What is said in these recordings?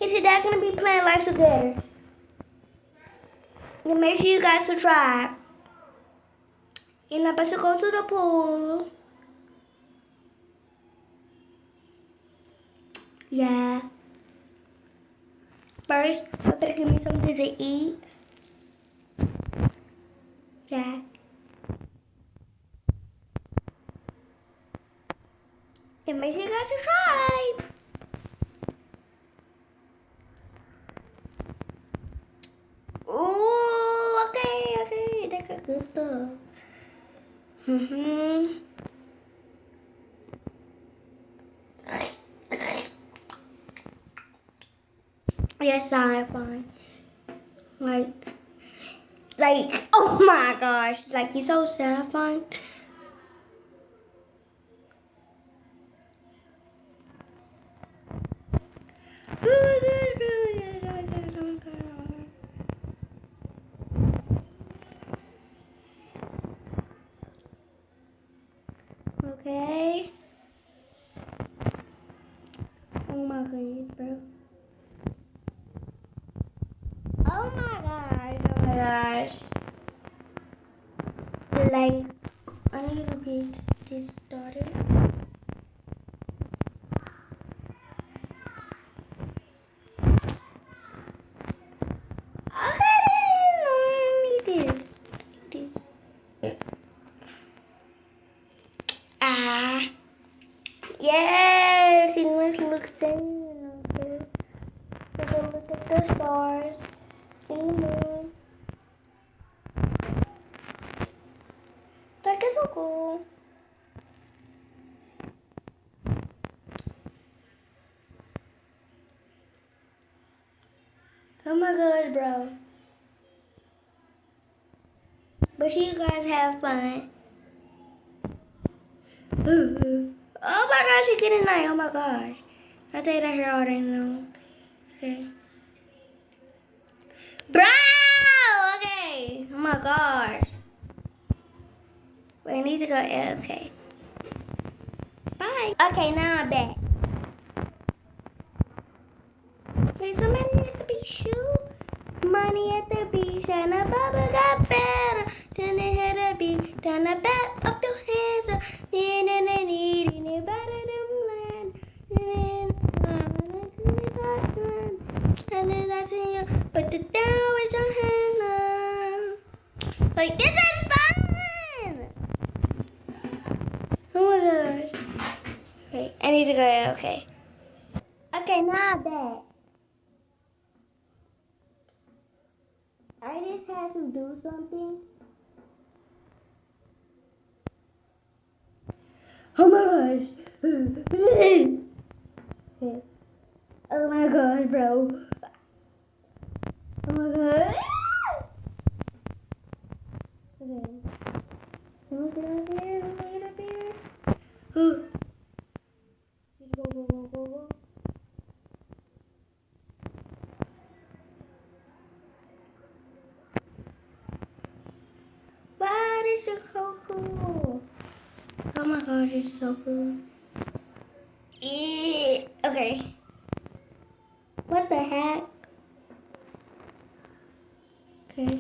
is his dad gonna be playing Life Together. And make sure you guys subscribe. And I'm about to go to the pool. Yeah. First, I better give me something to eat. Yeah. And make sure you guys subscribe. Ooh, okay. They got good stuff. Yes, I'm fine. Like, oh my gosh. Like, he's so satisfying. Okay. Oh my goodness, bro. Oh my gosh. Like, I need to get this started. Okay, I need this. Yes, it must look same. Okay. We're gonna look at the stars and the moon. That is so cool. Oh my god, bro. But you guys have fun. Oh my gosh, it's getting night. Oh my gosh. I take that hair all day long. Okay. Bro! Okay. Oh my gosh. Wait, I need to go AFK. Bye. Okay, now I'm back. Wait, somebody at the beach shoe? Money at the beach and a bubble got better. Then they had a beat, then a back up your hands up. And then they need anybody to land. And then I see you put it down with your hand up. Like, this is fun! Oh my gosh. Okay, I need to go, okay. Okay, now I'm back. I just had to do something. Oh my gosh. Oh my gosh, bro. Oh my god. Okay. Look up here. Look up here. Go. Wow, this is so cool. Oh my gosh, this is so cool. Okay. What the heck? Okay.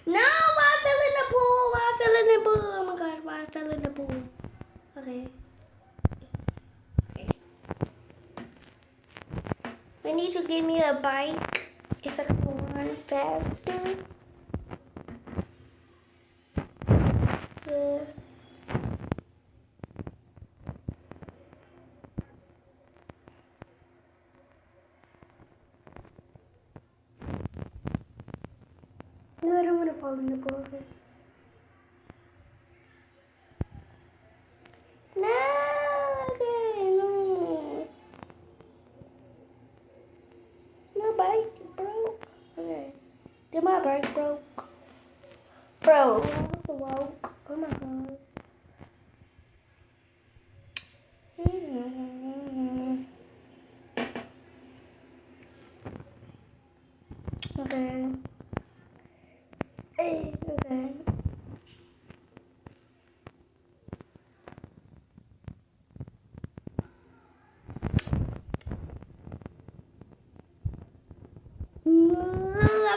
No, why I fell in the pool? Oh my god, why I fell in the pool? Okay. We need to give me a bike. It's like one faster. Yeah. No, I don't want to fall in the pool. No. My bike broke. Okay. Did my bike broke? Bro, I was woke. Oh my god. Okay. Okay.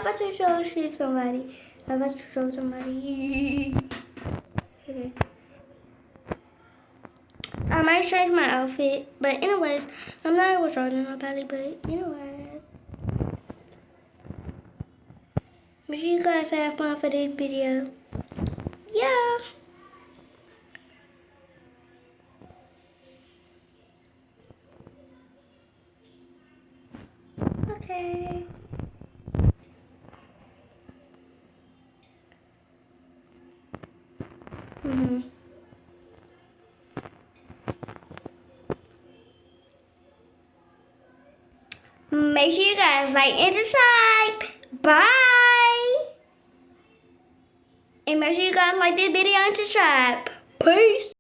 about to show somebody. I'm about to show somebody. Okay. I might change my outfit, but anyways, I'm not always showing nobody, but anyways. Make sure you guys have fun for this video. Yeah. Okay. Make sure you guys like and subscribe. Bye. And make sure you guys like this video and subscribe. Peace.